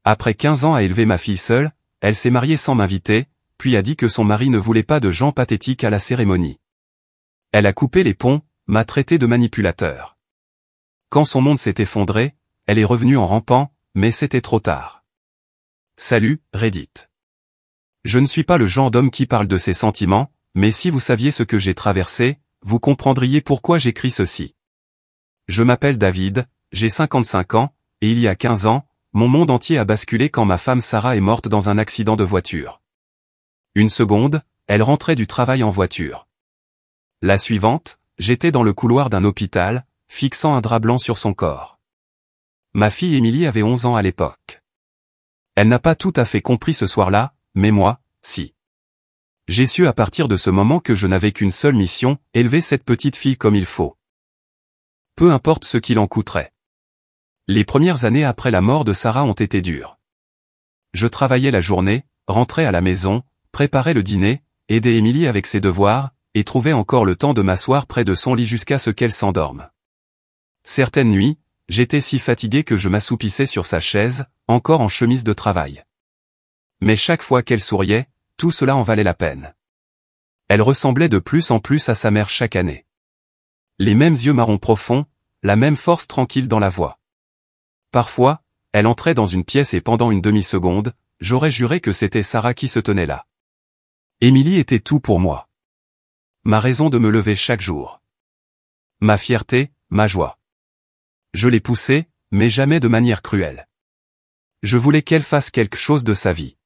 Après 15 ans à élever ma fille seule, elle s'est mariée sans m'inviter, puis a dit que son mari ne voulait pas de gens pathétiques à la cérémonie. Elle a coupé les ponts, m'a traité de manipulateur. Quand son monde s'est effondré, elle est revenue en rampant, mais c'était trop tard. Salut, Reddit. Je ne suis pas le genre d'homme qui parle de ses sentiments, mais si vous saviez ce que j'ai traversé, vous comprendriez pourquoi j'écris ceci. Je m'appelle David, j'ai 55 ans, et il y a 15 ans, mon monde entier a basculé quand ma femme Sarah est morte dans un accident de voiture. Une seconde, elle rentrait du travail en voiture. La suivante, j'étais dans le couloir d'un hôpital, fixant un drap blanc sur son corps. Ma fille Émilie avait 11 ans à l'époque. Elle n'a pas tout à fait compris ce soir-là, mais moi, si. J'ai su à partir de ce moment que je n'avais qu'une seule mission, élever cette petite fille comme il faut. Peu importe ce qu'il en coûterait. Les premières années après la mort de Sarah ont été dures. Je travaillais la journée, rentrais à la maison, préparais le dîner, aidais Émilie avec ses devoirs, et trouvais encore le temps de m'asseoir près de son lit jusqu'à ce qu'elle s'endorme. Certaines nuits, j'étais si fatigué que je m'assoupissais sur sa chaise, encore en chemise de travail. Mais chaque fois qu'elle souriait, tout cela en valait la peine. Elle ressemblait de plus en plus à sa mère chaque année. Les mêmes yeux marron profonds, la même force tranquille dans la voix. Parfois, elle entrait dans une pièce et pendant une demi-seconde, j'aurais juré que c'était Sarah qui se tenait là. Émilie était tout pour moi. Ma raison de me lever chaque jour. Ma fierté, ma joie. Je l'ai poussée, mais jamais de manière cruelle. Je voulais qu'elle fasse quelque chose de sa vie.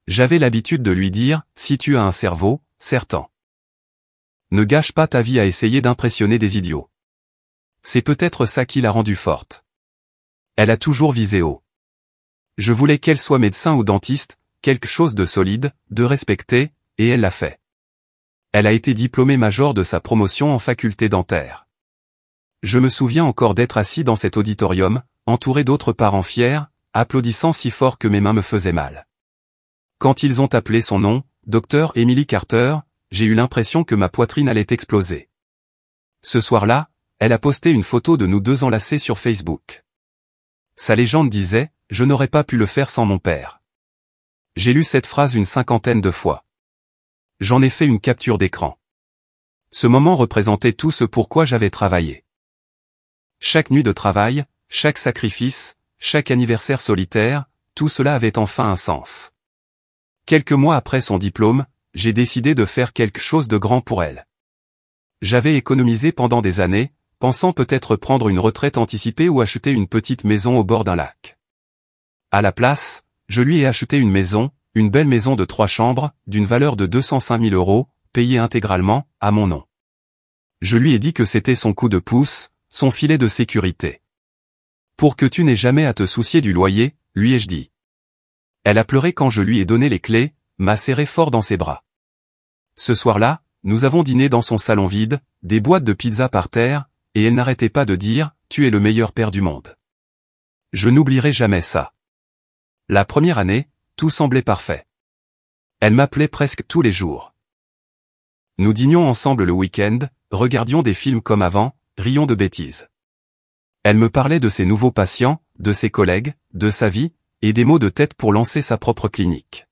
J'avais l'habitude de lui dire, si tu as un cerveau, serre-t'en. Ne gâche pas ta vie à essayer d'impressionner des idiots. C'est peut-être ça qui l'a rendue forte. Elle a toujours visé haut. Je voulais qu'elle soit médecin ou dentiste, quelque chose de solide, de respecté, et elle l'a fait. Elle a été diplômée major de sa promotion en faculté dentaire. Je me souviens encore d'être assis dans cet auditorium, entouré d'autres parents fiers, applaudissant si fort que mes mains me faisaient mal. Quand ils ont appelé son nom, Dr Emily Carter, j'ai eu l'impression que ma poitrine allait exploser. Ce soir-là, elle a posté une photo de nous deux enlacés sur Facebook. Sa légende disait, « Je n'aurais pas pu le faire sans mon père ». J'ai lu cette phrase une 50aine de fois. J'en ai fait une capture d'écran. Ce moment représentait tout ce pourquoi j'avais travaillé. Chaque nuit de travail, chaque sacrifice, chaque anniversaire solitaire, tout cela avait enfin un sens. Quelques mois après son diplôme, j'ai décidé de faire quelque chose de grand pour elle. J'avais économisé pendant des années, pensant peut-être prendre une retraite anticipée ou acheter une petite maison au bord d'un lac. À la place, je lui ai acheté une maison, une belle maison de 3 chambres, d'une valeur de 205 000 €, payée intégralement, à mon nom. Je lui ai dit que c'était son coup de pouce, son filet de sécurité. Pour que tu n'aies jamais à te soucier du loyer, lui ai-je dit. Elle a pleuré quand je lui ai donné les clés, m'a serré fort dans ses bras. Ce soir-là, nous avons dîné dans son salon vide, des boîtes de pizza par terre, et elle n'arrêtait pas de dire, « Tu es le meilleur père du monde ». Je n'oublierai jamais ça. La première année, tout semblait parfait. Elle m'appelait presque tous les jours. Nous dînions ensemble le week-end, regardions des films comme avant, rions de bêtises. Elle me parlait de ses nouveaux patients, de ses collègues, de sa vie, et des maux de tête pour lancer sa propre clinique.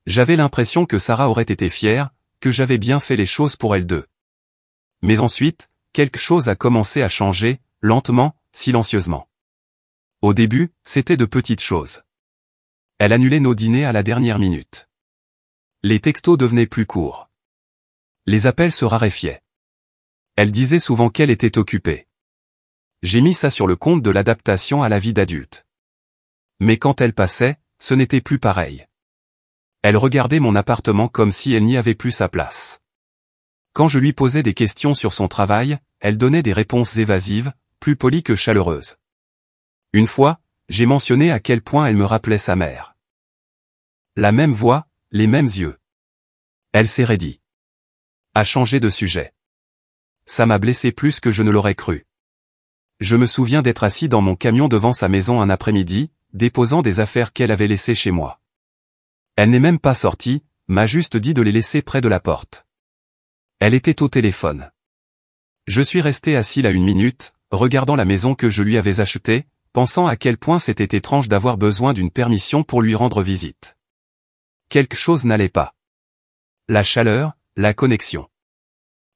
J'avais l'impression que Sarah aurait été fière, que j'avais bien fait les choses pour elle deux. Mais ensuite, quelque chose a commencé à changer, lentement, silencieusement. Au début, c'était de petites choses. Elle annulait nos dîners à la dernière minute. Les textos devenaient plus courts. Les appels se raréfiaient. Elle disait souvent qu'elle était occupée. J'ai mis ça sur le compte de l'adaptation à la vie d'adulte. Mais quand elle passait, ce n'était plus pareil. Elle regardait mon appartement comme si elle n'y avait plus sa place. Quand je lui posais des questions sur son travail, elle donnait des réponses évasives, plus polies que chaleureuses. Une fois, j'ai mentionné à quel point elle me rappelait sa mère. La même voix, les mêmes yeux. Elle s'est raidie. A changé de sujet. Ça m'a blessé plus que je ne l'aurais cru. Je me souviens d'être assis dans mon camion devant sa maison un après-midi, déposant des affaires qu'elle avait laissées chez moi. Elle n'est même pas sortie, m'a juste dit de les laisser près de la porte. Elle était au téléphone. Je suis resté assis là 1 minute, regardant la maison que je lui avais achetée, pensant à quel point c'était étrange d'avoir besoin d'une permission pour lui rendre visite. Quelque chose n'allait pas. La chaleur, la connexion.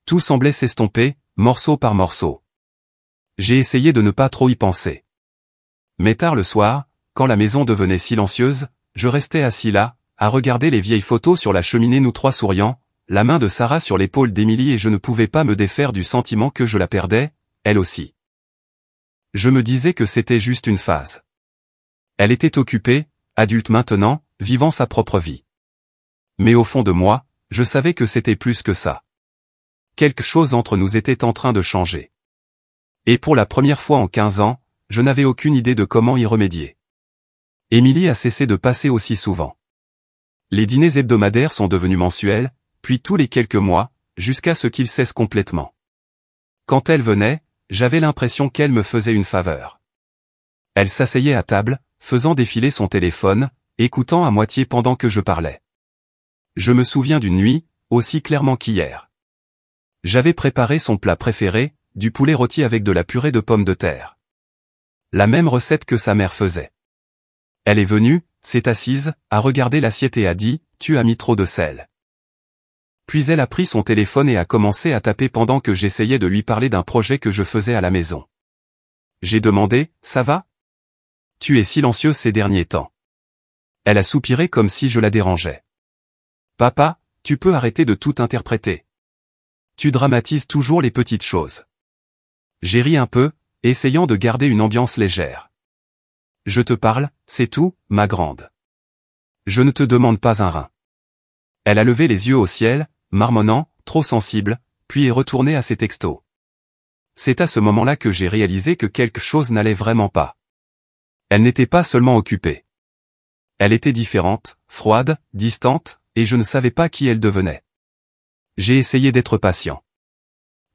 Tout semblait s'estomper, morceau par morceau. J'ai essayé de ne pas trop y penser. Mais tard le soir, quand la maison devenait silencieuse, je restais assis là, à regarder les vieilles photos sur la cheminée, nous trois souriants, la main de Sarah sur l'épaule d'Émilie, et je ne pouvais pas me défaire du sentiment que je la perdais, elle aussi. Je me disais que c'était juste une phase. Elle était occupée, adulte maintenant, vivant sa propre vie. Mais au fond de moi, je savais que c'était plus que ça. Quelque chose entre nous était en train de changer. Et pour la première fois en 15 ans, je n'avais aucune idée de comment y remédier. Émilie a cessé de passer aussi souvent. Les dîners hebdomadaires sont devenus mensuels, puis tous les quelques mois, jusqu'à ce qu'ils cessent complètement. Quand elle venait, j'avais l'impression qu'elle me faisait une faveur. Elle s'asseyait à table, faisant défiler son téléphone, écoutant à moitié pendant que je parlais. Je me souviens d'une nuit, aussi clairement qu'hier. J'avais préparé son plat préféré, du poulet rôti avec de la purée de pommes de terre. La même recette que sa mère faisait. Elle est venue, s'est assise, a regardé l'assiette et a dit « Tu as mis trop de sel ». Puis elle a pris son téléphone et a commencé à taper pendant que j'essayais de lui parler d'un projet que je faisais à la maison. J'ai demandé « Ça va ? Tu es silencieuse ces derniers temps. » Elle a soupiré comme si je la dérangeais. « Papa, tu peux arrêter de tout interpréter. Tu dramatises toujours les petites choses. » J'ai ri un peu, essayant de garder une ambiance légère. « Je te parle, c'est tout, ma grande. Je ne te demande pas un rein. » Elle a levé les yeux au ciel, marmonnant, trop sensible, puis est retournée à ses textos. C'est à ce moment-là que j'ai réalisé que quelque chose n'allait vraiment pas. Elle n'était pas seulement occupée. Elle était différente, froide, distante, et je ne savais pas qui elle devenait. J'ai essayé d'être patient.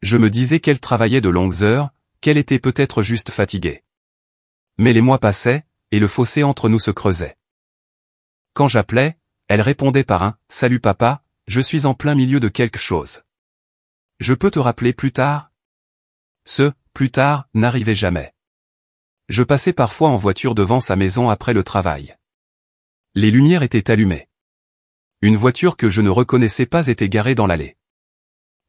Je me disais qu'elle travaillait de longues heures, qu'elle était peut-être juste fatiguée. Mais les mois passaient, et le fossé entre nous se creusait. Quand j'appelais, elle répondait par un « Salut papa, je suis en plein milieu de quelque chose. Je peux te rappeler plus tard ?» Ce « plus tard » n'arrivait jamais. Je passais parfois en voiture devant sa maison après le travail. Les lumières étaient allumées. Une voiture que je ne reconnaissais pas était garée dans l'allée.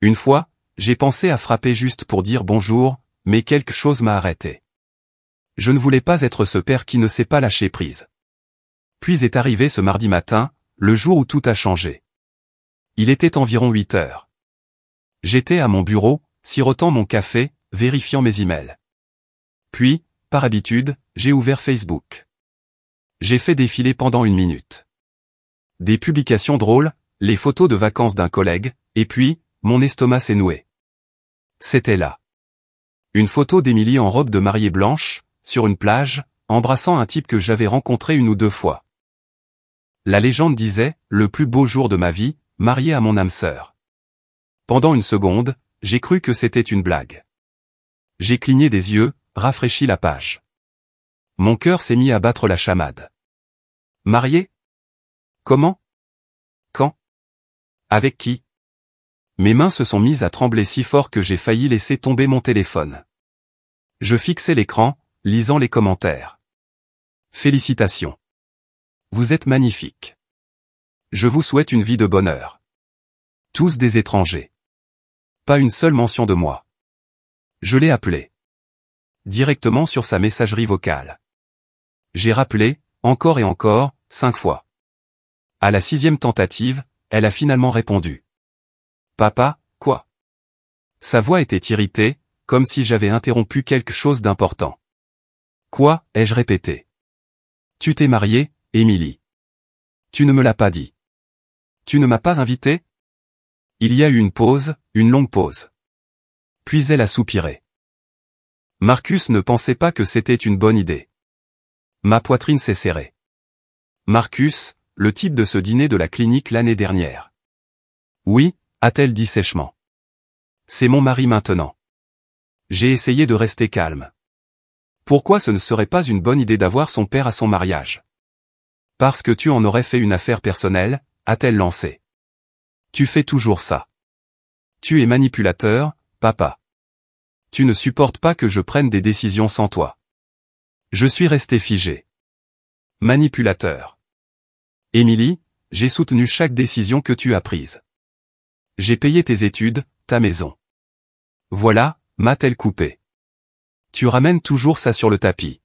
Une fois, j'ai pensé à frapper juste pour dire bonjour, mais quelque chose m'a arrêté. Je ne voulais pas être ce père qui ne sait pas lâcher prise. Puis est arrivé ce mardi matin, le jour où tout a changé. Il était environ 8 heures. J'étais à mon bureau, sirotant mon café, vérifiant mes emails. Puis, par habitude, j'ai ouvert Facebook. J'ai fait défiler pendant 1 minute. Des publications drôles, les photos de vacances d'un collègue, et puis, mon estomac s'est noué. C'était là. Une photo d'Émilie en robe de mariée blanche, sur une plage, embrassant un type que j'avais rencontré 1 ou 2 fois. La légende disait, le plus beau jour de ma vie, marié à mon âme sœur. Pendant 1 seconde, j'ai cru que c'était une blague. J'ai cligné des yeux, rafraîchi la page. Mon cœur s'est mis à battre la chamade. Marié ? Comment ? Quand ? Avec qui ? Mes mains se sont mises à trembler si fort que j'ai failli laisser tomber mon téléphone. Je fixais l'écran, lisant les commentaires. Félicitations. Vous êtes magnifique. Je vous souhaite une vie de bonheur. Tous des étrangers. Pas une seule mention de moi. Je l'ai appelé. Directement sur sa messagerie vocale. J'ai rappelé, encore et encore, 5 fois. À la 6e tentative, elle a finalement répondu. Papa, quoi ? Sa voix était irritée, comme si j'avais interrompu quelque chose d'important. Quoi, ai-je répété. Tu t'es mariée, Émilie. Tu ne me l'as pas dit. Tu ne m'as pas invité ? Il y a eu une pause, une longue pause. Puis elle a soupiré. Marcus ne pensait pas que c'était une bonne idée. Ma poitrine s'est serrée. Marcus, le type de ce dîner de la clinique l'année dernière. Oui, a-t-elle dit sèchement. C'est mon mari maintenant. J'ai essayé de rester calme. Pourquoi ce ne serait pas une bonne idée d'avoir son père à son mariage ? Parce que tu en aurais fait une affaire personnelle, a-t-elle lancé. Tu fais toujours ça. Tu es manipulateur, papa. Tu ne supportes pas que je prenne des décisions sans toi. Je suis resté figé. Manipulateur. Émilie, j'ai soutenu chaque décision que tu as prise. J'ai payé tes études, ta maison. Voilà, m'a-t-elle coupé. Tu ramènes toujours ça sur le tapis.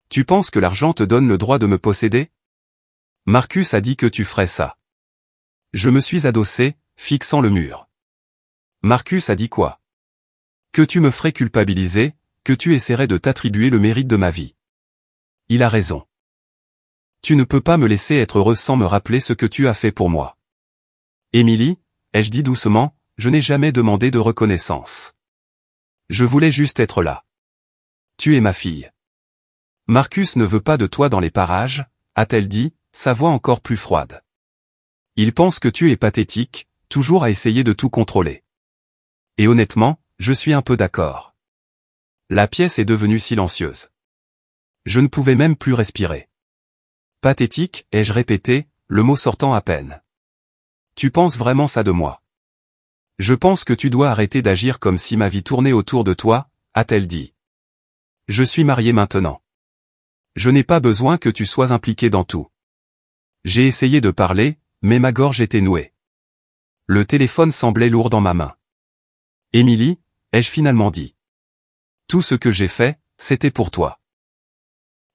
Tu penses que l'argent te donne le droit de me posséder? Marcus a dit que tu ferais ça. Je me suis adossé, fixant le mur. Marcus a dit quoi? Que tu me ferais culpabiliser, que tu essaierais de t'attribuer le mérite de ma vie. Il a raison. Tu ne peux pas me laisser être heureuse sans me rappeler ce que tu as fait pour moi. Émilie, ai-je dit doucement, je n'ai jamais demandé de reconnaissance. Je voulais juste être là. Tu es ma fille. Marcus ne veut pas de toi dans les parages, a-t-elle dit, sa voix encore plus froide. Il pense que tu es pathétique, toujours à essayer de tout contrôler. Et honnêtement, je suis un peu d'accord. La pièce est devenue silencieuse. Je ne pouvais même plus respirer. Pathétique, ai-je répété, le mot sortant à peine. Tu penses vraiment ça de moi? Je pense que tu dois arrêter d'agir comme si ma vie tournait autour de toi, a-t-elle dit. Je suis marié maintenant. Je n'ai pas besoin que tu sois impliqué dans tout. J'ai essayé de parler, mais ma gorge était nouée. Le téléphone semblait lourd dans ma main. Émilie, ai-je finalement dit. Tout ce que j'ai fait, c'était pour toi.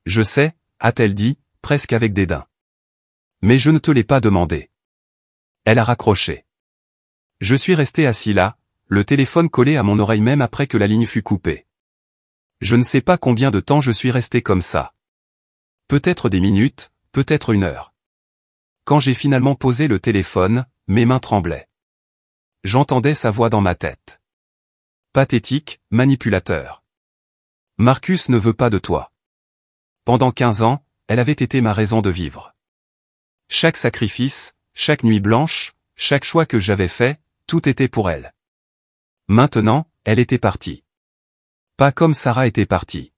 Je sais, a-t-elle dit, presque avec dédain. Mais je ne te l'ai pas demandé. Elle a raccroché. Je suis resté assis là, le téléphone collé à mon oreille même après que la ligne fut coupée. Je ne sais pas combien de temps je suis resté comme ça. Peut-être des minutes, peut-être une heure. Quand j'ai finalement posé le téléphone, mes mains tremblaient. J'entendais sa voix dans ma tête. Pathétique, manipulateur. Marcus ne veut pas de toi. Pendant 15 ans, elle avait été ma raison de vivre. Chaque sacrifice, chaque nuit blanche, chaque choix que j'avais fait, tout était pour elle. Maintenant, elle était partie. Pas comme Sarah était partie.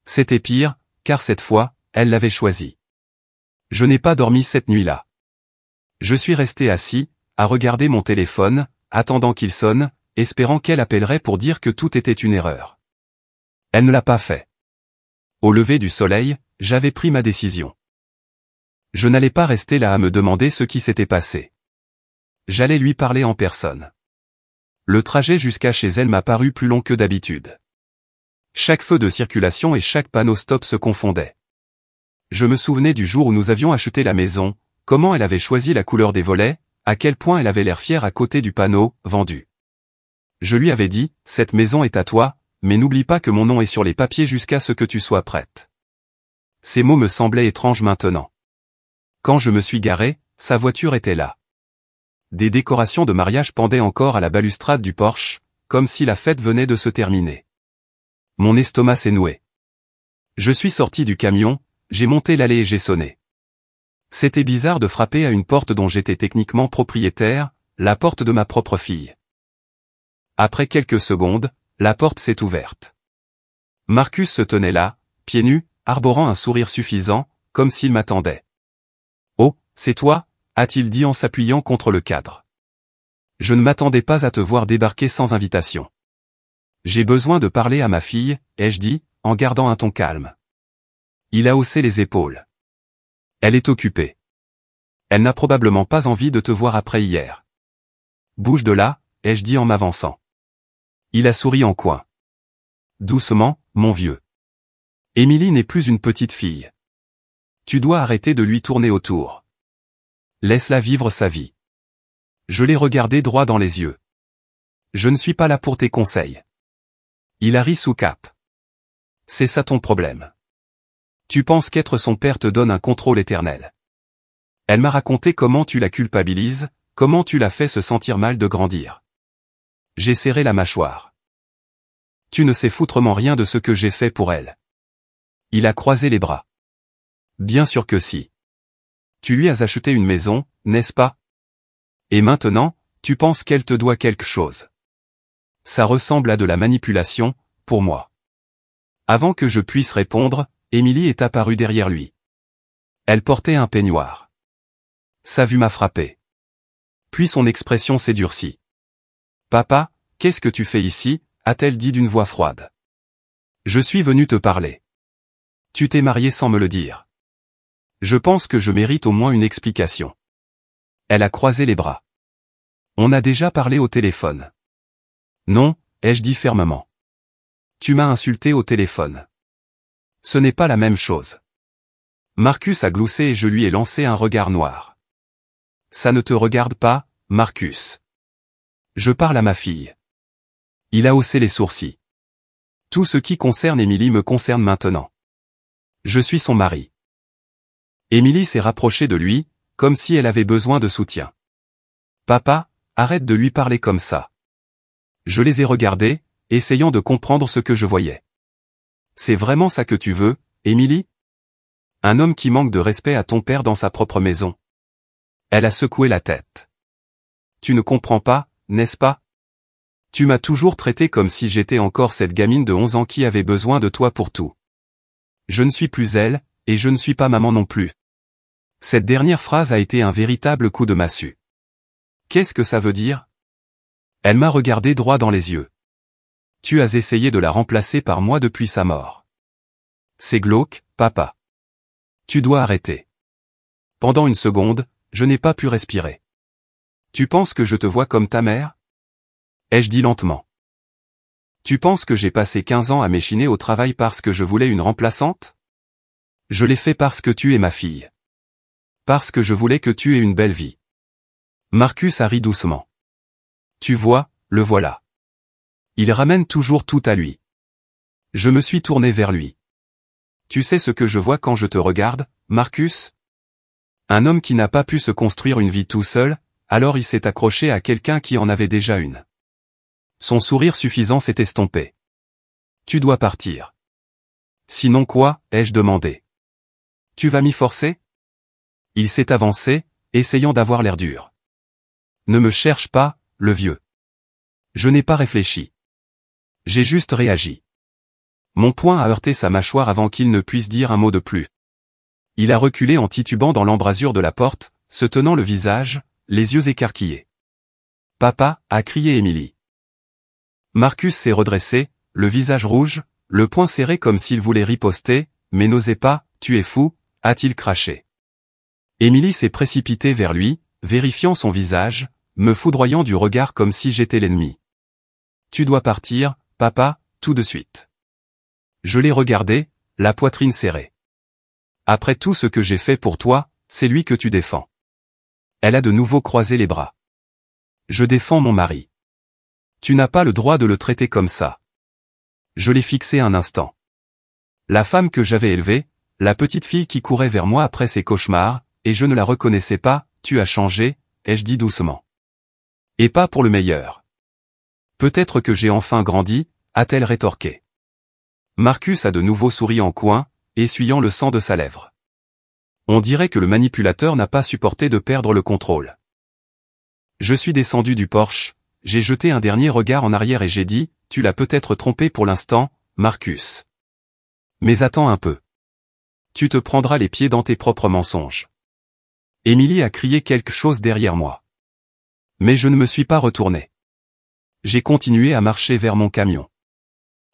C'était pire, car cette fois, elle l'avait choisi. Je n'ai pas dormi cette nuit-là. Je suis resté assis, à regarder mon téléphone, attendant qu'il sonne, espérant qu'elle appellerait pour dire que tout était une erreur. Elle ne l'a pas fait. Au lever du soleil, j'avais pris ma décision. Je n'allais pas rester là à me demander ce qui s'était passé. J'allais lui parler en personne. Le trajet jusqu'à chez elle m'a paru plus long que d'habitude. Chaque feu de circulation et chaque panneau stop se confondaient. Je me souvenais du jour où nous avions acheté la maison, comment elle avait choisi la couleur des volets, à quel point elle avait l'air fière à côté du panneau « Vendu ». Je lui avais dit, cette maison est à toi, mais n'oublie pas que mon nom est sur les papiers jusqu'à ce que tu sois prête. Ces mots me semblaient étranges maintenant. Quand je me suis garé, sa voiture était là. Des décorations de mariage pendaient encore à la balustrade du porche, comme si la fête venait de se terminer. Mon estomac s'est noué. Je suis sorti du camion, j'ai monté l'allée et j'ai sonné. C'était bizarre de frapper à une porte dont j'étais techniquement propriétaire, la porte de ma propre fille. Après quelques secondes, la porte s'est ouverte. Marcus se tenait là, pieds nus, arborant un sourire suffisant, comme s'il m'attendait. « Oh, c'est toi ?» a-t-il dit en s'appuyant contre le cadre. « Je ne m'attendais pas à te voir débarquer sans invitation. »« J'ai besoin de parler à ma fille », ai-je dit, en gardant un ton calme. Il a haussé les épaules. « Elle est occupée. Elle n'a probablement pas envie de te voir après hier. »« Bouge de là », ai-je dit en m'avançant. Il a souri en coin. « Doucement, mon vieux. Émilie n'est plus une petite fille. Tu dois arrêter de lui tourner autour. Laisse-la vivre sa vie. » Je l'ai regardé droit dans les yeux. « Je ne suis pas là pour tes conseils. » Il a ri sous cape. « C'est ça ton problème. Tu penses qu'être son père te donne un contrôle éternel. » Elle m'a raconté comment tu la culpabilises, comment tu la fais se sentir mal de grandir. J'ai serré la mâchoire. « Tu ne sais foutrement rien de ce que j'ai fait pour elle. » Il a croisé les bras. « Bien sûr que si. Tu lui as acheté une maison, n'est-ce pas? Et maintenant, tu penses qu'elle te doit quelque chose. Ça ressemble à de la manipulation, pour moi. » Avant que je puisse répondre, Émilie est apparue derrière lui. Elle portait un peignoir. Sa vue m'a frappé. Puis son expression s'est durcie. « Papa, qu'est-ce que tu fais ici ?» a-t-elle dit d'une voix froide. « Je suis venu te parler. » Tu t'es marié sans me le dire. Je pense que je mérite au moins une explication. Elle a croisé les bras. On a déjà parlé au téléphone. Non, ai-je dit fermement. Tu m'as insulté au téléphone. Ce n'est pas la même chose. Marcus a gloussé et je lui ai lancé un regard noir. Ça ne te regarde pas, Marcus. Je parle à ma fille. Il a haussé les sourcils. Tout ce qui concerne Émilie me concerne maintenant. Je suis son mari. Émilie s'est rapprochée de lui, comme si elle avait besoin de soutien. Papa, arrête de lui parler comme ça. Je les ai regardés, essayant de comprendre ce que je voyais. C'est vraiment ça que tu veux, Émilie? Un homme qui manque de respect à ton père dans sa propre maison. Elle a secoué la tête. Tu ne comprends pas, n'est-ce pas? Tu m'as toujours traité comme si j'étais encore cette gamine de 11 ans qui avait besoin de toi pour tout. Je ne suis plus elle, et je ne suis pas maman non plus. Cette dernière phrase a été un véritable coup de massue. Qu'est-ce que ça veut dire? Elle m'a regardé droit dans les yeux. Tu as essayé de la remplacer par moi depuis sa mort. C'est glauque, papa. Tu dois arrêter. Pendant une seconde, je n'ai pas pu respirer. Tu penses que je te vois comme ta mère? Ai-je dit lentement. Tu penses que j'ai passé 15 ans à m'échiner au travail parce que je voulais une remplaçante? Je l'ai fait parce que tu es ma fille. Parce que je voulais que tu aies une belle vie. Marcus a ri doucement. Tu vois, le voilà. Il ramène toujours tout à lui. Je me suis tourné vers lui. Tu sais ce que je vois quand je te regarde, Marcus? Un homme qui n'a pas pu se construire une vie tout seul, alors il s'est accroché à quelqu'un qui en avait déjà une. Son sourire suffisant s'est estompé. Tu dois partir. Sinon quoi, ai-je demandé. Tu vas m'y forcer? Il s'est avancé, essayant d'avoir l'air dur. Ne me cherche pas, le vieux. Je n'ai pas réfléchi. J'ai juste réagi. Mon poing a heurté sa mâchoire avant qu'il ne puisse dire un mot de plus. Il a reculé en titubant dans l'embrasure de la porte, se tenant le visage, les yeux écarquillés. Papa, a crié Émilie. Marcus s'est redressé, le visage rouge, le poing serré comme s'il voulait riposter, mais n'osait pas. Tu es fou, a-t-il craché. Émilie s'est précipitée vers lui, vérifiant son visage, me foudroyant du regard comme si j'étais l'ennemi. Tu dois partir, papa, tout de suite. Je l'ai regardé, la poitrine serrée. Après tout ce que j'ai fait pour toi, c'est lui que tu défends. Elle a de nouveau croisé les bras. Je défends mon mari. Tu n'as pas le droit de le traiter comme ça. Je l'ai fixé un instant. La femme que j'avais élevée, la petite fille qui courait vers moi après ses cauchemars, et je ne la reconnaissais pas, tu as changé, ai-je dit doucement. Et pas pour le meilleur. Peut-être que j'ai enfin grandi, a-t-elle rétorqué. Marcus a de nouveau souri en coin, essuyant le sang de sa lèvre. On dirait que le manipulateur n'a pas supporté de perdre le contrôle. Je suis descendu du Porsche, j'ai jeté un dernier regard en arrière et j'ai dit, tu l'as peut-être trompé pour l'instant, Marcus. Mais attends un peu. Tu te prendras les pieds dans tes propres mensonges. Émilie a crié quelque chose derrière moi. Mais je ne me suis pas retourné. J'ai continué à marcher vers mon camion.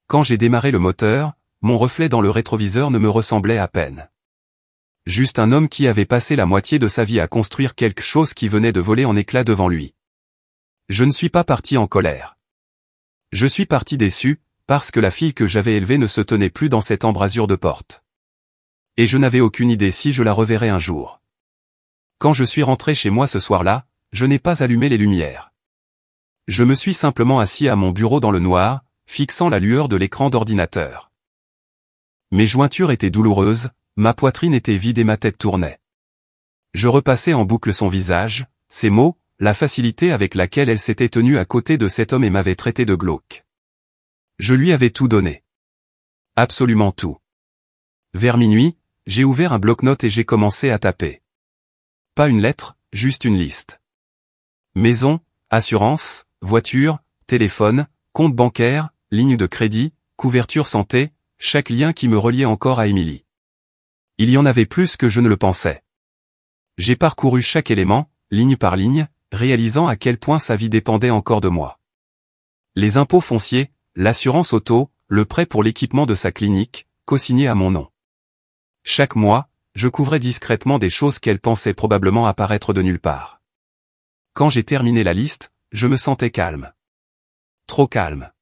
Quand j'ai démarré le moteur, mon reflet dans le rétroviseur ne me ressemblait à peine. Juste un homme qui avait passé la moitié de sa vie à construire quelque chose qui venait de voler en éclats devant lui. Je ne suis pas parti en colère. Je suis parti déçu, parce que la fille que j'avais élevée ne se tenait plus dans cette embrasure de porte. Et je n'avais aucune idée si je la reverrais un jour. Quand je suis rentré chez moi ce soir-là, je n'ai pas allumé les lumières. Je me suis simplement assis à mon bureau dans le noir, fixant la lueur de l'écran d'ordinateur. Mes jointures étaient douloureuses, ma poitrine était vide et ma tête tournait. Je repassais en boucle son visage, ses mots, la facilité avec laquelle elle s'était tenue à côté de cet homme et m'avait traité de glauque. Je lui avais tout donné. Absolument tout. Vers minuit, j'ai ouvert un bloc-notes et j'ai commencé à taper. Pas une lettre, juste une liste. Maison, assurance, voiture, téléphone, compte bancaire, ligne de crédit, couverture santé, chaque lien qui me reliait encore à Émilie. Il y en avait plus que je ne le pensais. J'ai parcouru chaque élément, ligne par ligne, réalisant à quel point sa vie dépendait encore de moi. Les impôts fonciers, l'assurance auto, le prêt pour l'équipement de sa clinique, co-signé à mon nom. Chaque mois, je couvrais discrètement des choses qu'elle pensait probablement apparaître de nulle part. Quand j'ai terminé la liste, je me sentais calme. Trop calme.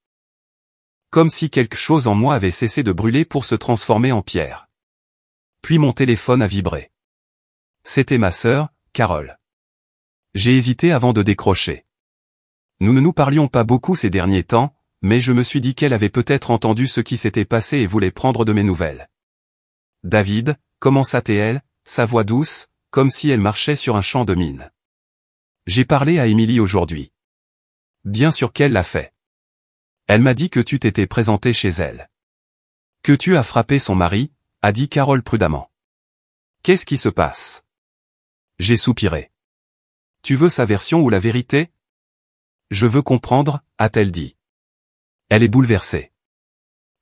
Comme si quelque chose en moi avait cessé de brûler pour se transformer en pierre. Puis mon téléphone a vibré. C'était ma sœur, Carole. J'ai hésité avant de décrocher. Nous ne nous parlions pas beaucoup ces derniers temps, mais je me suis dit qu'elle avait peut-être entendu ce qui s'était passé et voulait prendre de mes nouvelles. « David, commença-t-elle, sa voix douce, comme si elle marchait sur un champ de mine. J'ai parlé à Émilie aujourd'hui. Bien sûr qu'elle l'a fait. Elle m'a dit que tu t'étais présenté chez elle. Que tu as frappé son mari, a dit Carole prudemment. Qu'est-ce qui se passe? J'ai soupiré. Tu veux sa version ou la vérité? Je veux comprendre, a-t-elle dit. Elle est bouleversée.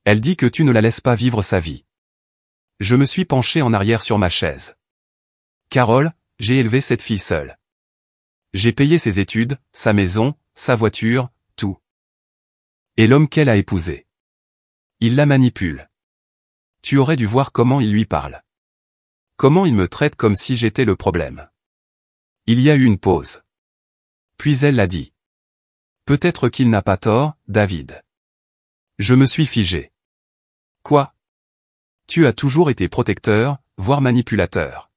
Elle dit que tu ne la laisses pas vivre sa vie. Je me suis penché en arrière sur ma chaise. Carole, j'ai élevé cette fille seule. J'ai payé ses études, sa maison, sa voiture, tout. Et l'homme qu'elle a épousé. Il la manipule. Tu aurais dû voir comment il lui parle. Comment il me traite comme si j'étais le problème. Il y a eu une pause. Puis elle l'a dit. Peut-être qu'il n'a pas tort, David. Je me suis figé. Quoi? Tu as toujours été protecteur, voire manipulateur.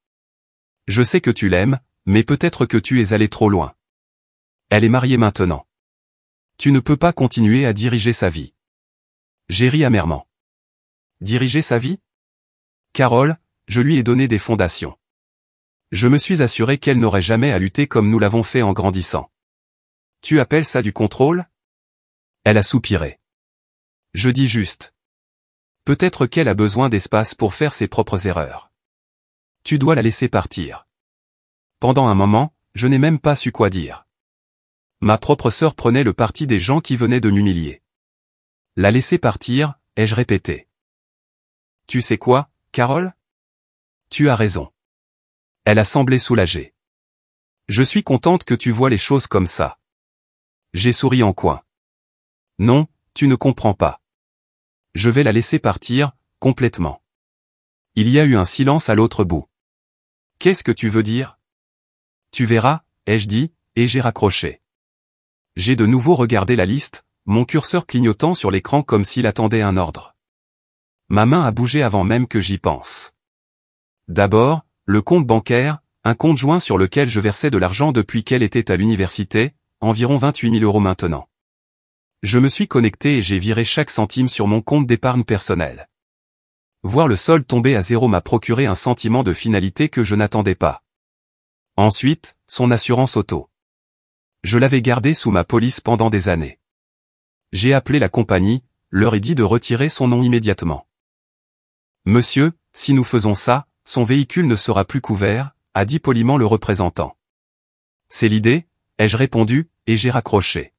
Je sais que tu l'aimes, mais peut-être que tu es allé trop loin. Elle est mariée maintenant. Tu ne peux pas continuer à diriger sa vie. J'ai ri amèrement. Diriger sa vie? Carole, je lui ai donné des fondations. Je me suis assuré qu'elle n'aurait jamais à lutter comme nous l'avons fait en grandissant. Tu appelles ça du contrôle? Elle a soupiré. Je dis juste. Peut-être qu'elle a besoin d'espace pour faire ses propres erreurs. Tu dois la laisser partir. Pendant un moment, je n'ai même pas su quoi dire. Ma propre sœur prenait le parti des gens qui venaient de m'humilier. La laisser partir, ai-je répété. Tu sais quoi, Carole? Tu as raison. Elle a semblé soulagée. Je suis contente que tu vois les choses comme ça. J'ai souri en coin. Non, tu ne comprends pas. Je vais la laisser partir, complètement. Il y a eu un silence à l'autre bout. Qu'est-ce que tu veux dire? Tu verras, ai-je dit, et j'ai raccroché. J'ai de nouveau regardé la liste, mon curseur clignotant sur l'écran comme s'il attendait un ordre. Ma main a bougé avant même que j'y pense. D'abord, le compte bancaire, un compte joint sur lequel je versais de l'argent depuis qu'elle était à l'université, environ 28 000 € maintenant. Je me suis connecté et j'ai viré chaque centime sur mon compte d'épargne personnelle. Voir le solde tomber à zéro m'a procuré un sentiment de finalité que je n'attendais pas. Ensuite, son assurance auto. Je l'avais gardée sous ma police pendant des années. J'ai appelé la compagnie, leur ai dit de retirer son nom immédiatement. Monsieur, si nous faisons ça, son véhicule ne sera plus couvert, a dit poliment le représentant. C'est l'idée, ai-je répondu, et j'ai raccroché.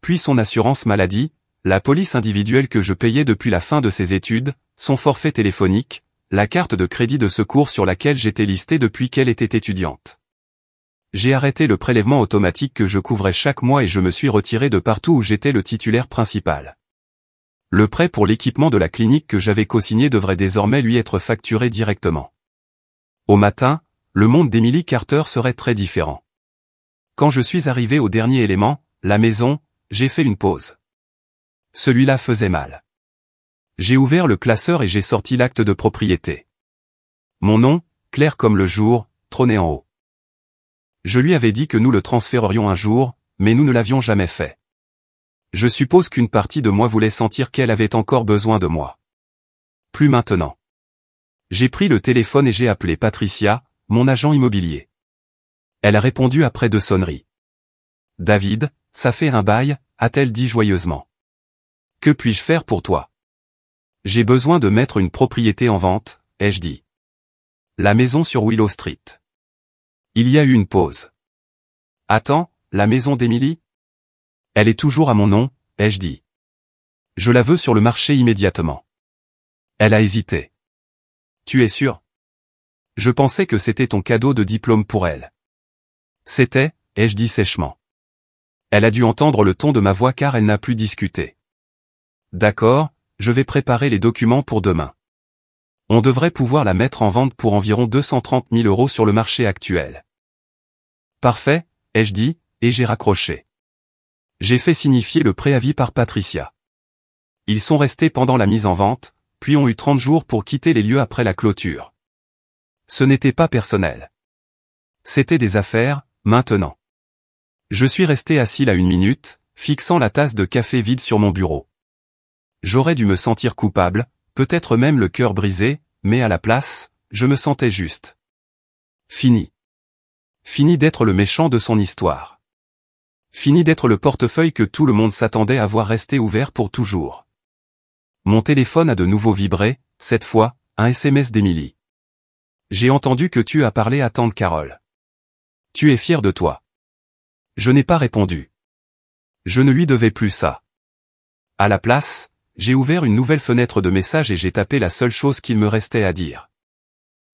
Puis son assurance maladie, la police individuelle que je payais depuis la fin de ses études, son forfait téléphonique, la carte de crédit de secours sur laquelle j'étais listé depuis qu'elle était étudiante. J'ai arrêté le prélèvement automatique que je couvrais chaque mois et je me suis retiré de partout où j'étais le titulaire principal. Le prêt pour l'équipement de la clinique que j'avais co-signé devrait désormais lui être facturé directement. Au matin, le monde d'Emily Carter serait très différent. Quand je suis arrivé au dernier élément, la maison, j'ai fait une pause. Celui-là faisait mal. J'ai ouvert le classeur et j'ai sorti l'acte de propriété. Mon nom, clair comme le jour, trônait en haut. Je lui avais dit que nous le transférerions un jour, mais nous ne l'avions jamais fait. Je suppose qu'une partie de moi voulait sentir qu'elle avait encore besoin de moi. Plus maintenant. J'ai pris le téléphone et j'ai appelé Patricia, mon agent immobilier. Elle a répondu après 2 sonneries. David, ça fait un bail, a-t-elle dit joyeusement. Que puis-je faire pour toi? J'ai besoin de mettre une propriété en vente, ai-je dit. La maison sur Willow Street. Il y a eu une pause. Attends, la maison d'Emily? Elle est toujours à mon nom, ai-je dit. Je la veux sur le marché immédiatement. Elle a hésité. Tu es sûr? Je pensais que c'était ton cadeau de diplôme pour elle. C'était, ai-je dit sèchement. Elle a dû entendre le ton de ma voix car elle n'a plus discuté. D'accord, je vais préparer les documents pour demain. On devrait pouvoir la mettre en vente pour environ 230 000 € sur le marché actuel. Parfait, ai-je dit, et j'ai raccroché. J'ai fait signifier le préavis par Patricia. Ils sont restés pendant la mise en vente, puis ont eu 30 jours pour quitter les lieux après la clôture. Ce n'était pas personnel. C'était des affaires, maintenant. Je suis resté assis là 1 minute, fixant la tasse de café vide sur mon bureau. J'aurais dû me sentir coupable, peut-être même le cœur brisé, mais à la place, je me sentais juste. Fini. Fini d'être le méchant de son histoire. Fini d'être le portefeuille que tout le monde s'attendait à voir rester ouvert pour toujours. Mon téléphone a de nouveau vibré, cette fois, un SMS d'Émilie. J'ai entendu que tu as parlé à tante Carole. Tu es fier de toi. Je n'ai pas répondu. Je ne lui devais plus ça. À la place, j'ai ouvert une nouvelle fenêtre de messages et j'ai tapé la seule chose qu'il me restait à dire.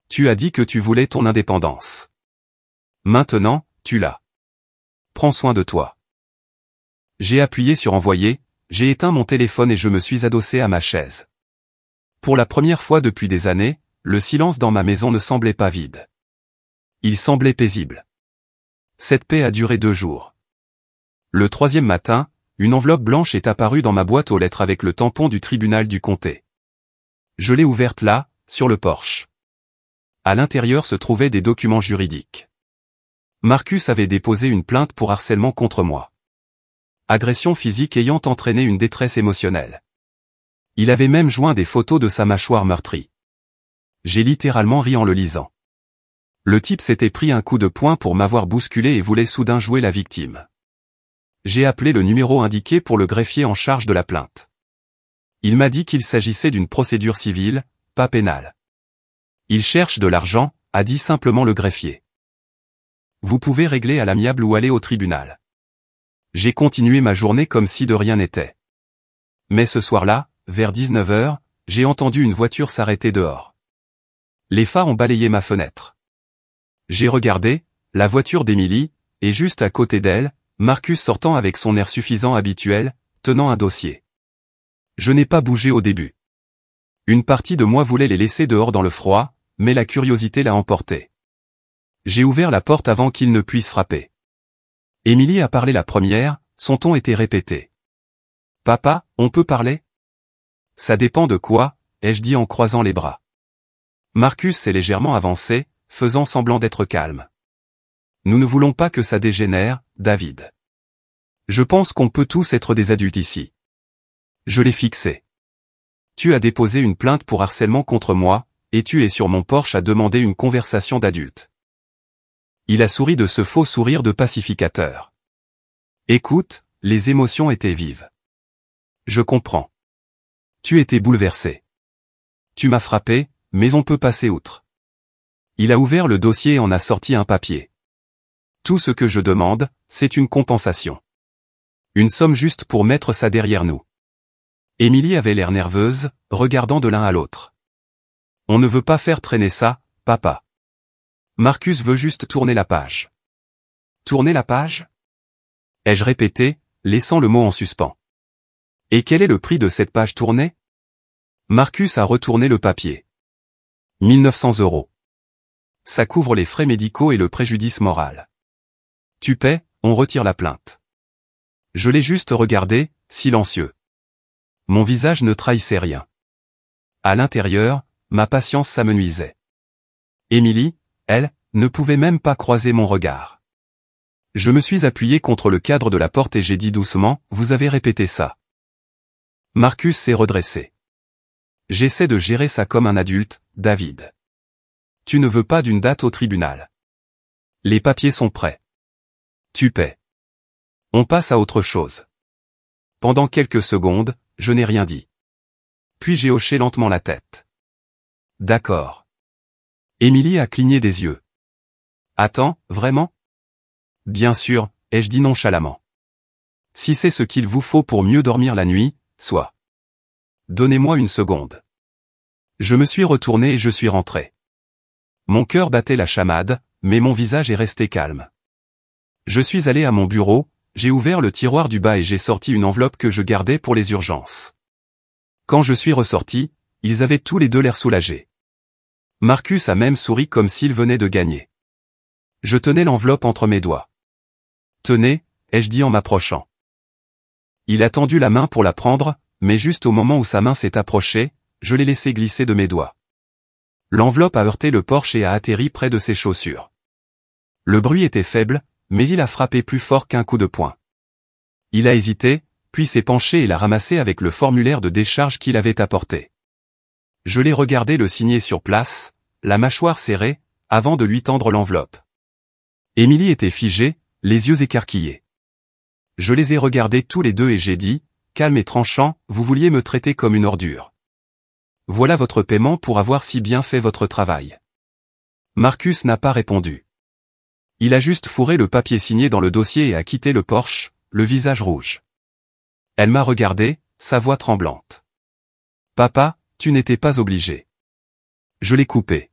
Tu as dit que tu voulais ton indépendance. Maintenant, tu l'as. Prends soin de toi. J'ai appuyé sur envoyer, j'ai éteint mon téléphone et je me suis adossé à ma chaise. Pour la première fois depuis des années, le silence dans ma maison ne semblait pas vide. Il semblait paisible. Cette paix a duré 2 jours. Le 3e matin, une enveloppe blanche est apparue dans ma boîte aux lettres avec le tampon du tribunal du comté. Je l'ai ouverte là, sur le porche. À l'intérieur se trouvaient des documents juridiques. Marcus avait déposé une plainte pour harcèlement contre moi. Agression physique ayant entraîné une détresse émotionnelle. Il avait même joint des photos de sa mâchoire meurtrie. J'ai littéralement ri en le lisant. Le type s'était pris un coup de poing pour m'avoir bousculé et voulait soudain jouer la victime. J'ai appelé le numéro indiqué pour le greffier en charge de la plainte. Il m'a dit qu'il s'agissait d'une procédure civile, pas pénale. Il cherche de l'argent, a dit simplement le greffier. Vous pouvez régler à l'amiable ou aller au tribunal. J'ai continué ma journée comme si de rien n'était. Mais ce soir-là, vers 19 h, j'ai entendu une voiture s'arrêter dehors. Les phares ont balayé ma fenêtre. J'ai regardé, la voiture d'Émilie, et juste à côté d'elle, Marcus sortant avec son air suffisant habituel, tenant un dossier. Je n'ai pas bougé au début. Une partie de moi voulait les laisser dehors dans le froid, mais la curiosité l'a emporté. J'ai ouvert la porte avant qu'il ne puisse frapper. Émilie a parlé la première, son ton était répété. « Papa, on peut parler ?»« Ça dépend de quoi ?» ai-je dit en croisant les bras. Marcus s'est légèrement avancé, faisant semblant d'être calme. « Nous ne voulons pas que ça dégénère, David. Je pense qu'on peut tous être des adultes ici. » Je l'ai fixé. « Tu as déposé une plainte pour harcèlement contre moi, et tu es sur mon porche à demander une conversation d'adulte. » Il a souri de ce faux sourire de pacificateur. « Écoute, les émotions étaient vives. Je comprends. Tu étais bouleversé. Tu m'as frappé, mais on peut passer outre. » Il a ouvert le dossier et en a sorti un papier. « Tout ce que je demande, c'est une compensation. Une somme juste pour mettre ça derrière nous. » Émilie avait l'air nerveuse, regardant de l'un à l'autre. « On ne veut pas faire traîner ça, papa. Marcus veut juste tourner la page. » Tourner la page ? Ai-je répété, laissant le mot en suspens. Et quel est le prix de cette page tournée ? Marcus a retourné le papier. 1900 €. Ça couvre les frais médicaux et le préjudice moral. Tu paies, on retire la plainte. Je l'ai juste regardé, silencieux. Mon visage ne trahissait rien. À l'intérieur, ma patience s'amenuisait. Émilie, elle, ne pouvait même pas croiser mon regard. Je me suis appuyé contre le cadre de la porte et j'ai dit doucement, « Vous avez répété ça. » Marcus s'est redressé. « J'essaie de gérer ça comme un adulte, David. Tu ne veux pas d'une date au tribunal. Les papiers sont prêts. Tu paies. On passe à autre chose. » Pendant quelques secondes, je n'ai rien dit. Puis j'ai hoché lentement la tête. « D'accord. » Émilie a cligné des yeux. « Attends, vraiment ? » « Bien sûr, » ai-je dit nonchalamment. « Si c'est ce qu'il vous faut pour mieux dormir la nuit, soit. Donnez-moi une seconde. » Je me suis retourné et je suis rentré. Mon cœur battait la chamade, mais mon visage est resté calme. Je suis allé à mon bureau, j'ai ouvert le tiroir du bas et j'ai sorti une enveloppe que je gardais pour les urgences. Quand je suis ressorti, ils avaient tous les deux l'air soulagés. Marcus a même souri comme s'il venait de gagner. Je tenais l'enveloppe entre mes doigts. Tenez, ai-je dit en m'approchant. Il a tendu la main pour la prendre, mais juste au moment où sa main s'est approchée, je l'ai laissé glisser de mes doigts. L'enveloppe a heurté le porche et a atterri près de ses chaussures. Le bruit était faible, mais il a frappé plus fort qu'un coup de poing. Il a hésité, puis s'est penché et l'a ramassé avec le formulaire de décharge qu'il avait apporté. Je l'ai regardé le signer sur place, la mâchoire serrée, avant de lui tendre l'enveloppe. Émilie était figée, les yeux écarquillés. Je les ai regardés tous les deux et j'ai dit, calme et tranchant, vous vouliez me traiter comme une ordure. Voilà votre paiement pour avoir si bien fait votre travail. Marcus n'a pas répondu. Il a juste fourré le papier signé dans le dossier et a quitté le porche, le visage rouge. Elle m'a regardé, sa voix tremblante. Papa, tu n'étais pas obligé. Je l'ai coupé.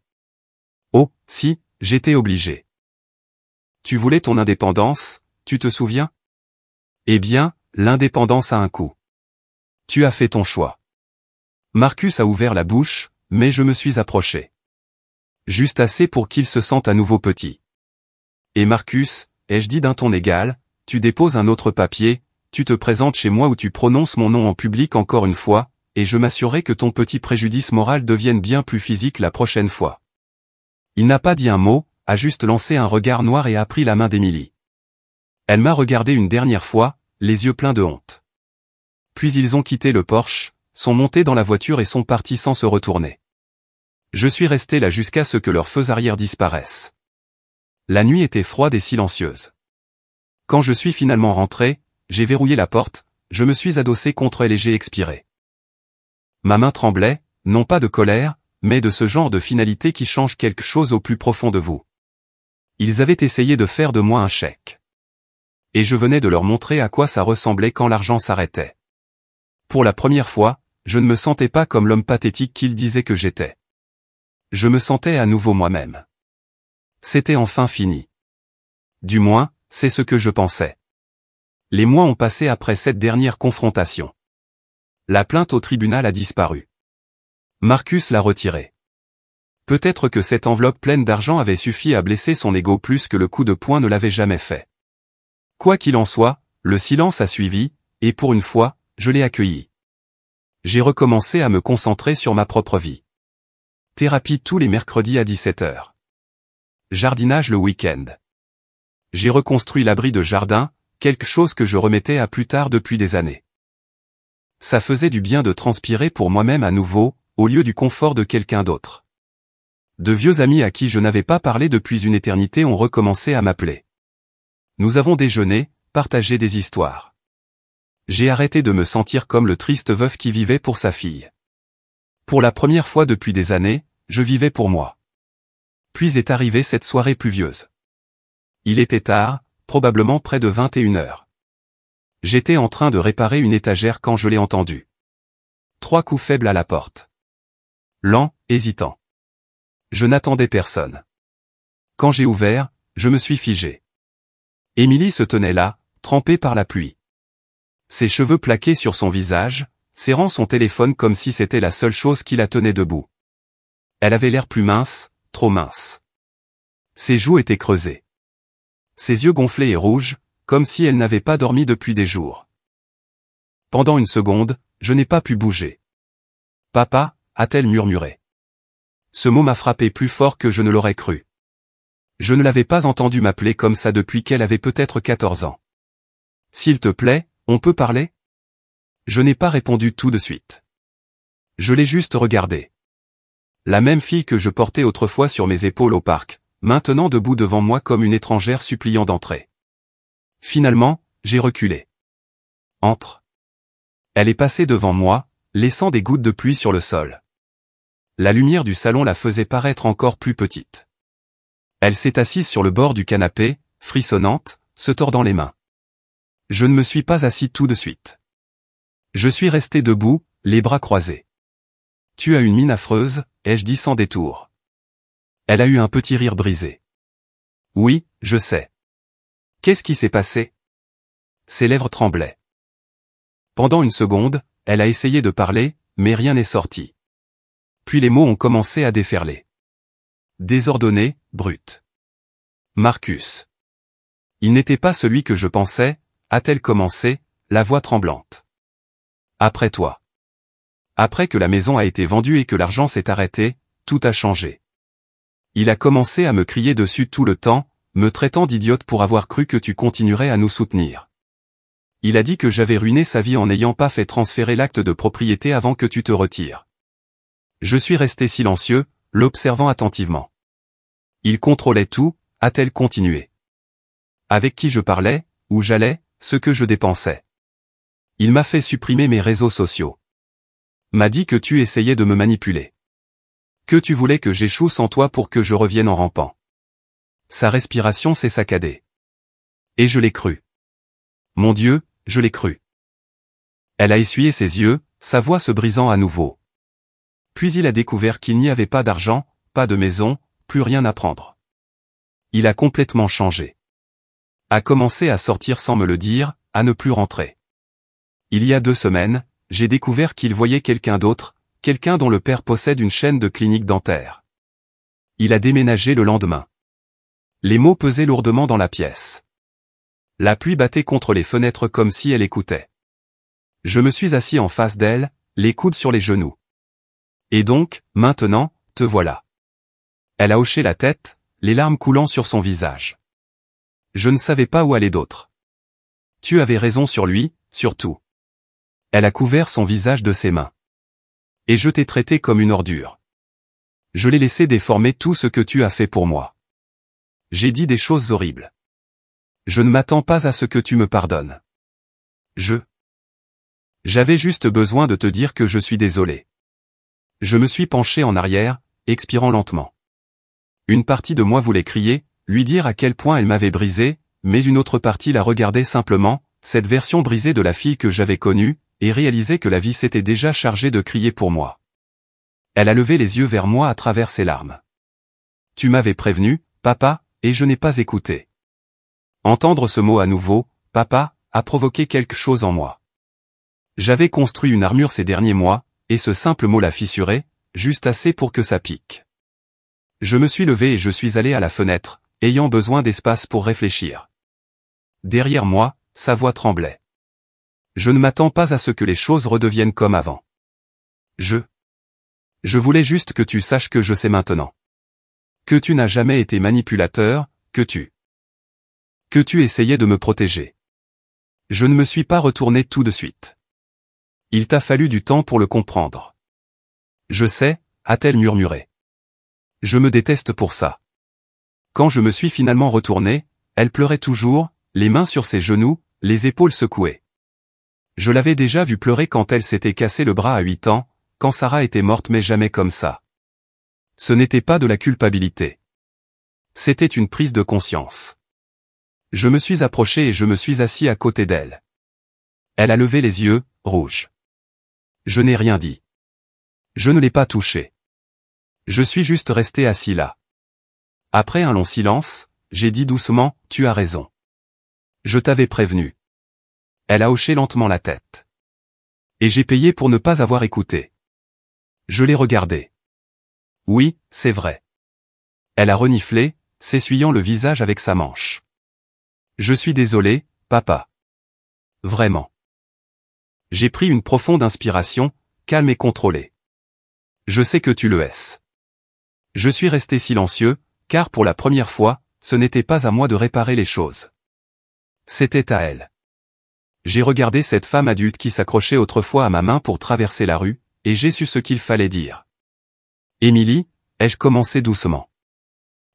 Oh, si, j'étais obligé. Tu voulais ton indépendance, tu te souviens? Eh bien, l'indépendance a un coût. Tu as fait ton choix. Marcus a ouvert la bouche, mais je me suis approché. Juste assez pour qu'il se sente à nouveau petit. Et Marcus, ai-je dit d'un ton égal, tu déposes un autre papier, tu te présentes chez moi où tu prononces mon nom en public encore une fois, et je m'assurerai que ton petit préjudice moral devienne bien plus physique la prochaine fois. Il n'a pas dit un mot, a juste lancé un regard noir et a pris la main d'Émilie. Elle m'a regardé une dernière fois, les yeux pleins de honte. Puis ils ont quitté le porche, sont montés dans la voiture et sont partis sans se retourner. Je suis resté là jusqu'à ce que leurs feux arrière disparaissent. La nuit était froide et silencieuse. Quand je suis finalement rentré, j'ai verrouillé la porte, je me suis adossé contre elle et j'ai expiré. Ma main tremblait, non pas de colère, mais de ce genre de finalité qui change quelque chose au plus profond de vous. Ils avaient essayé de faire de moi un chèque. Et je venais de leur montrer à quoi ça ressemblait quand l'argent s'arrêtait. Pour la première fois, je ne me sentais pas comme l'homme pathétique qu'ils disaient que j'étais. Je me sentais à nouveau moi-même. C'était enfin fini. Du moins, c'est ce que je pensais. Les mois ont passé après cette dernière confrontation. La plainte au tribunal a disparu. Marcus l'a retirée. Peut-être que cette enveloppe pleine d'argent avait suffi à blesser son ego plus que le coup de poing ne l'avait jamais fait. Quoi qu'il en soit, le silence a suivi, et pour une fois, je l'ai accueilli. J'ai recommencé à me concentrer sur ma propre vie. Thérapie tous les mercredis à 17h. Jardinage le week-end. J'ai reconstruit l'abri de jardin, quelque chose que je remettais à plus tard depuis des années. Ça faisait du bien de transpirer pour moi-même à nouveau, au lieu du confort de quelqu'un d'autre. De vieux amis à qui je n'avais pas parlé depuis une éternité ont recommencé à m'appeler. Nous avons déjeuné, partagé des histoires. J'ai arrêté de me sentir comme le triste veuf qui vivait pour sa fille. Pour la première fois depuis des années, je vivais pour moi. Puis est arrivée cette soirée pluvieuse. Il était tard, probablement près de 21h. J'étais en train de réparer une étagère quand je l'ai entendu. 3 coups faibles à la porte. Lent, hésitant. Je n'attendais personne. Quand j'ai ouvert, je me suis figé. Émilie se tenait là, trempée par la pluie. Ses cheveux plaqués sur son visage, serrant son téléphone comme si c'était la seule chose qui la tenait debout. Elle avait l'air plus mince, trop mince. Ses joues étaient creusées. Ses yeux gonflés et rouges, comme si elle n'avait pas dormi depuis des jours. Pendant une seconde, je n'ai pas pu bouger. « Papa » a-t-elle murmuré. Ce mot m'a frappé plus fort que je ne l'aurais cru. Je ne l'avais pas entendu m'appeler comme ça depuis qu'elle avait peut-être 14 ans. « S'il te plaît, on peut parler ?» Je n'ai pas répondu tout de suite. Je l'ai juste regardée. La même fille que je portais autrefois sur mes épaules au parc, maintenant debout devant moi comme une étrangère suppliant d'entrer. Finalement, j'ai reculé. « Entre. » Elle est passée devant moi, laissant des gouttes de pluie sur le sol. La lumière du salon la faisait paraître encore plus petite. Elle s'est assise sur le bord du canapé, frissonnante, se tordant les mains. Je ne me suis pas assis tout de suite. Je suis resté debout, les bras croisés. « Tu as une mine affreuse » ai-je dit sans détour. Elle a eu un petit rire brisé. « Oui, je sais. » « Qu'est-ce qui s'est passé ?» Ses lèvres tremblaient. Pendant une seconde, elle a essayé de parler, mais rien n'est sorti. Puis les mots ont commencé à déferler. désordonnée, brute. Marcus. Il n'était pas celui que je pensais, a-t-elle commencé, la voix tremblante. Après toi. Après que la maison a été vendue et que l'argent s'est arrêté, tout a changé. Il a commencé à me crier dessus tout le temps, me traitant d'idiote pour avoir cru que tu continuerais à nous soutenir. Il a dit que j'avais ruiné sa vie en n'ayant pas fait transférer l'acte de propriété avant que tu te retires. Je suis resté silencieux, l'observant attentivement. Il contrôlait tout, a-t-elle continué. Avec qui je parlais, où j'allais, ce que je dépensais. Il m'a fait supprimer mes réseaux sociaux. M'a dit que tu essayais de me manipuler. Que tu voulais que j'échoue sans toi pour que je revienne en rampant. Sa respiration s'est saccadée. Et je l'ai cru. Mon Dieu, je l'ai cru. Elle a essuyé ses yeux, sa voix se brisant à nouveau. Puis il a découvert qu'il n'y avait pas d'argent, pas de maison, plus rien à prendre. Il a complètement changé. A commencé à sortir sans me le dire, à ne plus rentrer. Il y a 2 semaines, j'ai découvert qu'il voyait quelqu'un d'autre, quelqu'un dont le père possède une chaîne de cliniques dentaires. Il a déménagé le lendemain. Les mots pesaient lourdement dans la pièce. La pluie battait contre les fenêtres comme si elle écoutait. Je me suis assis en face d'elle, les coudes sur les genoux. Et donc, maintenant, te voilà. Elle a hoché la tête, les larmes coulant sur son visage. Je ne savais pas où aller d'autre. Tu avais raison sur lui, surtout. Elle a couvert son visage de ses mains. Et je t'ai traité comme une ordure. Je l'ai laissé déformer tout ce que tu as fait pour moi. J'ai dit des choses horribles. Je ne m'attends pas à ce que tu me pardonnes. J'avais juste besoin de te dire que je suis désolé. Je me suis penché en arrière, expirant lentement. Une partie de moi voulait crier, lui dire à quel point elle m'avait brisé, mais une autre partie la regardait simplement, cette version brisée de la fille que j'avais connue, et réalisait que la vie s'était déjà chargée de crier pour moi. Elle a levé les yeux vers moi à travers ses larmes. Tu m'avais prévenu, papa, et je n'ai pas écouté. Entendre ce mot à nouveau, papa, a provoqué quelque chose en moi. J'avais construit une armure ces derniers mois, et ce simple mot l'a fissuré, juste assez pour que ça pique. Je me suis levé et je suis allé à la fenêtre, ayant besoin d'espace pour réfléchir. Derrière moi, sa voix tremblait. Je ne m'attends pas à ce que les choses redeviennent comme avant. Je voulais juste que tu saches que je sais maintenant. Que tu n'as jamais été manipulateur, que tu essayais de me protéger. Je ne me suis pas retourné tout de suite. Il t'a fallu du temps pour le comprendre. Je sais, a-t-elle murmuré. Je me déteste pour ça. Quand je me suis finalement retourné, elle pleurait toujours, les mains sur ses genoux, les épaules secouées. Je l'avais déjà vue pleurer quand elle s'était cassé le bras à 8 ans, quand Sarah était morte mais jamais comme ça. Ce n'était pas de la culpabilité. C'était une prise de conscience. Je me suis approché et je me suis assis à côté d'elle. Elle a levé les yeux, rouge. Je n'ai rien dit. Je ne l'ai pas touché. Je suis juste resté assis là. Après un long silence, j'ai dit doucement, tu as raison. Je t'avais prévenu. Elle a hoché lentement la tête. Et j'ai payé pour ne pas avoir écouté. Je l'ai regardée. Oui, c'est vrai. Elle a reniflé, s'essuyant le visage avec sa manche. Je suis désolé, papa. Vraiment. J'ai pris une profonde inspiration, calme et contrôlée. Je sais que tu le es. Je suis resté silencieux, car pour la première fois, ce n'était pas à moi de réparer les choses. C'était à elle. J'ai regardé cette femme adulte qui s'accrochait autrefois à ma main pour traverser la rue, et j'ai su ce qu'il fallait dire. Émilie, ai-je commencé doucement.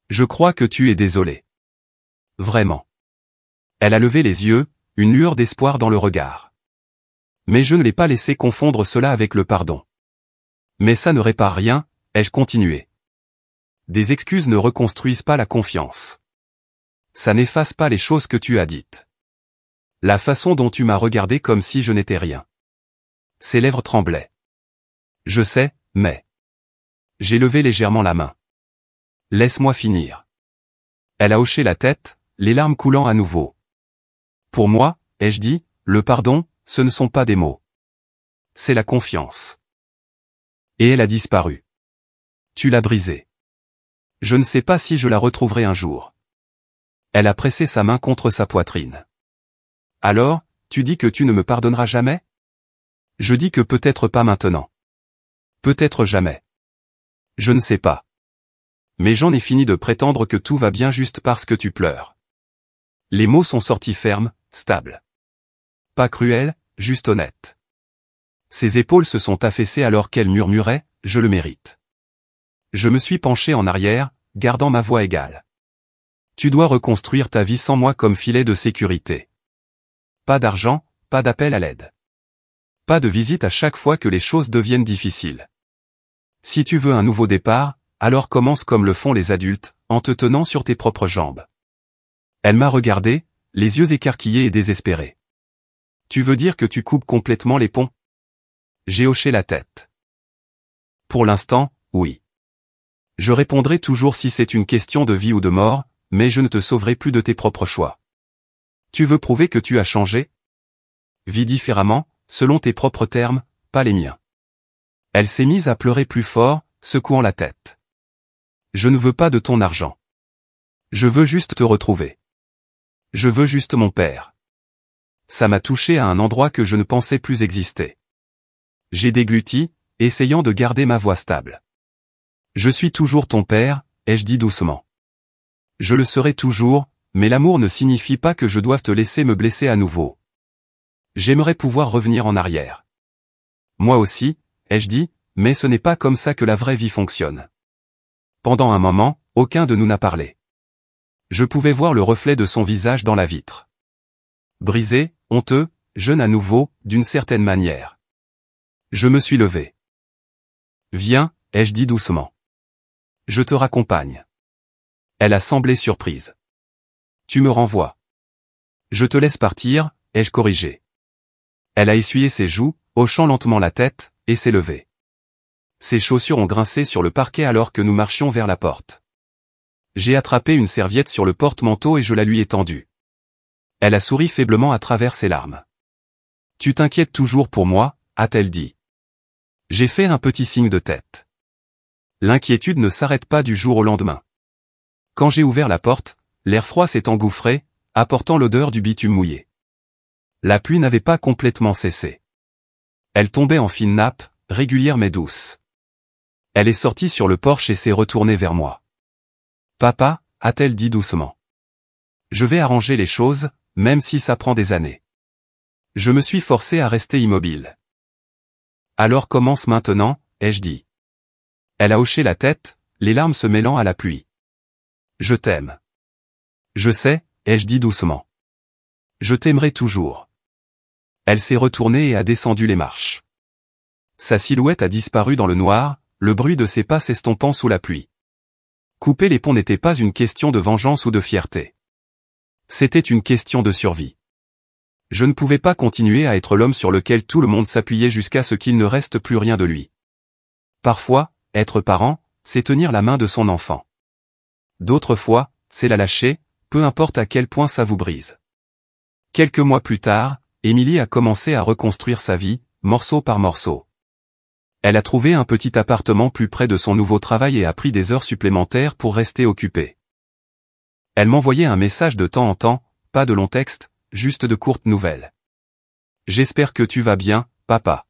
Je crois que tu es désolée. Vraiment. Elle a levé les yeux, une lueur d'espoir dans le regard. Mais je ne l'ai pas laissé confondre cela avec le pardon. Mais ça ne répare rien, ai-je continué. Des excuses ne reconstruisent pas la confiance. Ça n'efface pas les choses que tu as dites. La façon dont tu m'as regardé comme si je n'étais rien. Ses lèvres tremblaient. Je sais, mais... J'ai levé légèrement la main. Laisse-moi finir. Elle a hoché la tête, les larmes coulant à nouveau. Pour moi, ai-je dit, le pardon, ce ne sont pas des mots. C'est la confiance. Et elle a disparu. Tu l'as brisée. Je ne sais pas si je la retrouverai un jour. Elle a pressé sa main contre sa poitrine. Alors, tu dis que tu ne me pardonneras jamais? Je dis que peut-être pas maintenant. Peut-être jamais. Je ne sais pas. Mais j'en ai fini de prétendre que tout va bien juste parce que tu pleures. Les mots sont sortis fermes, stables. Pas cruels, juste honnêtes. Ses épaules se sont affaissées alors qu'elle murmurait, « Je le mérite ». Je me suis penché en arrière, gardant ma voix égale. Tu dois reconstruire ta vie sans moi comme filet de sécurité. Pas d'argent, pas d'appel à l'aide. Pas de visite à chaque fois que les choses deviennent difficiles. Si tu veux un nouveau départ, alors commence comme le font les adultes, en te tenant sur tes propres jambes. Elle m'a regardé, les yeux écarquillés et désespérés. Tu veux dire que tu coupes complètement les ponts? J'ai hoché la tête. Pour l'instant, oui. Je répondrai toujours si c'est une question de vie ou de mort, mais je ne te sauverai plus de tes propres choix. Tu veux prouver que tu as changé? Vis différemment, selon tes propres termes, pas les miens. Elle s'est mise à pleurer plus fort, secouant la tête. Je ne veux pas de ton argent. Je veux juste te retrouver. Je veux juste mon père. Ça m'a touché à un endroit que je ne pensais plus exister. J'ai dégluti, essayant de garder ma voix stable. Je suis toujours ton père, ai-je dit doucement. Je le serai toujours, mais l'amour ne signifie pas que je doive te laisser me blesser à nouveau. J'aimerais pouvoir revenir en arrière. Moi aussi, ai-je dit, mais ce n'est pas comme ça que la vraie vie fonctionne. Pendant un moment, aucun de nous n'a parlé. Je pouvais voir le reflet de son visage dans la vitre. Brisé, honteux, jeune à nouveau, d'une certaine manière. Je me suis levé. Viens, ai-je dit doucement. Je te raccompagne. Elle a semblé surprise. Tu me renvoies. Je te laisse partir, ai-je corrigé. Elle a essuyé ses joues, hochant lentement la tête, et s'est levée. Ses chaussures ont grincé sur le parquet alors que nous marchions vers la porte. J'ai attrapé une serviette sur le porte-manteau et je la lui ai tendue. Elle a souri faiblement à travers ses larmes. Tu t'inquiètes toujours pour moi, a-t-elle dit. J'ai fait un petit signe de tête. L'inquiétude ne s'arrête pas du jour au lendemain. Quand j'ai ouvert la porte, l'air froid s'est engouffré, apportant l'odeur du bitume mouillé. La pluie n'avait pas complètement cessé. Elle tombait en fines nappes, régulières mais douces. Elle est sortie sur le porche et s'est retournée vers moi. Papa, a-t-elle dit doucement. Je vais arranger les choses, même si ça prend des années. Je me suis forcé à rester immobile. Alors commence maintenant, ai-je dit. Elle a hoché la tête, les larmes se mêlant à la pluie. Je t'aime. Je sais, ai-je dit doucement. Je t'aimerai toujours. Elle s'est retournée et a descendu les marches. Sa silhouette a disparu dans le noir, le bruit de ses pas s'estompant sous la pluie. Couper les ponts n'était pas une question de vengeance ou de fierté. C'était une question de survie. Je ne pouvais pas continuer à être l'homme sur lequel tout le monde s'appuyait jusqu'à ce qu'il ne reste plus rien de lui. Parfois, être parent, c'est tenir la main de son enfant. D'autres fois, c'est la lâcher, peu importe à quel point ça vous brise. Quelques mois plus tard, Émilie a commencé à reconstruire sa vie, morceau par morceau. Elle a trouvé un petit appartement plus près de son nouveau travail et a pris des heures supplémentaires pour rester occupée. Elle m'envoyait un message de temps en temps, pas de long texte, juste de courtes nouvelles. J'espère que tu vas bien, papa.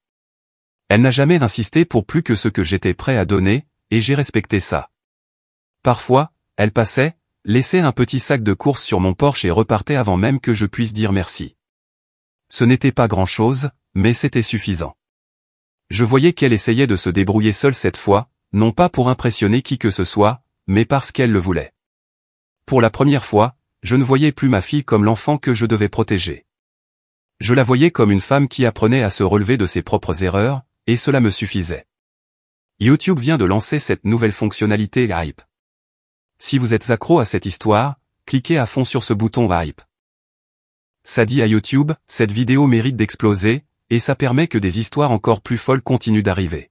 Elle n'a jamais insisté pour plus que ce que j'étais prêt à donner, et j'ai respecté ça. Parfois, elle passait, laissait un petit sac de courses sur mon porche et repartait avant même que je puisse dire merci. Ce n'était pas grand-chose, mais c'était suffisant. Je voyais qu'elle essayait de se débrouiller seule cette fois, non pas pour impressionner qui que ce soit, mais parce qu'elle le voulait. Pour la première fois, je ne voyais plus ma fille comme l'enfant que je devais protéger. Je la voyais comme une femme qui apprenait à se relever de ses propres erreurs, et cela me suffisait. YouTube vient de lancer cette nouvelle fonctionnalité Hype. Si vous êtes accro à cette histoire, cliquez à fond sur ce bouton Hype. Ça dit à YouTube, cette vidéo mérite d'exploser, et ça permet que des histoires encore plus folles continuent d'arriver.